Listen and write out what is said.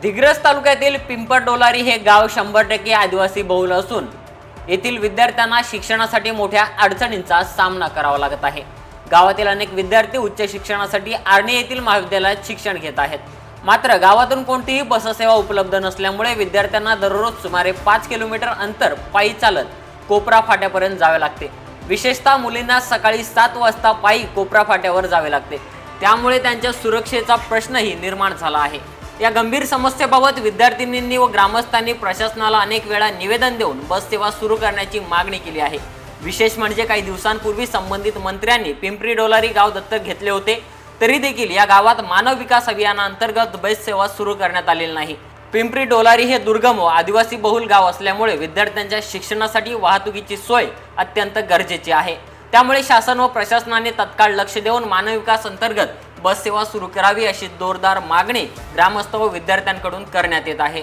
दिग्रस तालुक्यातील पिंपळडोलारी हे गाव 100% आदिवासी बहुल असून येथील विद्यार्थ्यांना शिक्षणासाठी मोठ्या अडचणींचा सामना करावा लागत आहे। गावातील अनेक विद्यार्थी उच्च शिक्षणासाठी आर्णी येथील महाविद्यालयात शिक्षण घेत आहेत। मात्र गावातून कोणतीही बससेवा उपलब्ध नसल्यामुळे विद्यार्थ्यांना दररोज सुमारे 5 किलोमीटर अंतर पायी चालत कोपरा फाट्यापर्यंत जावे लागते। विशेषतः मुलींना सकाळी 7 वाजता पायी कोपरा फाट्यावर जावे लागते। त्यामुळे त्यांच्या सुरक्षेचा प्रश्नही निर्माण झाला आहे। या गंभीर समस्येबाबत विद्यार्थिनींनी व ग्रामस्थांनी प्रशासनाला अनेक वेळा निवेदन देऊन बस सेवा सुरू करण्याची मागणी केली आहे। विशेष म्हणजे काही दिवसांपूर्वी संबंधित मंत्र्यांनी पिंपळडोलारी गाव दत्तक घेतले होते, तरी देखील या गावात मानव विकास अभियानांतर्गत बस सेवा सुरू करण्यात आलेली नाही। पिंपळडोलारी हे दुर्गम व आदिवासी बहुल गाव असल्यामुळे विद्यार्थ्यांच्या शिक्षणासाठी वाहतुकीची सोय अत्यंत गरजेची आहे। त्यामुळे शासन व प्रशासनाने तत्काळ लक्ष देऊन मानव विकास अंतर्गत बस सेवा सुरू करावी अशी जोरदार मागणी ग्रामस्थ व विद्यार्थ्यांकडून करण्यात येत आहे।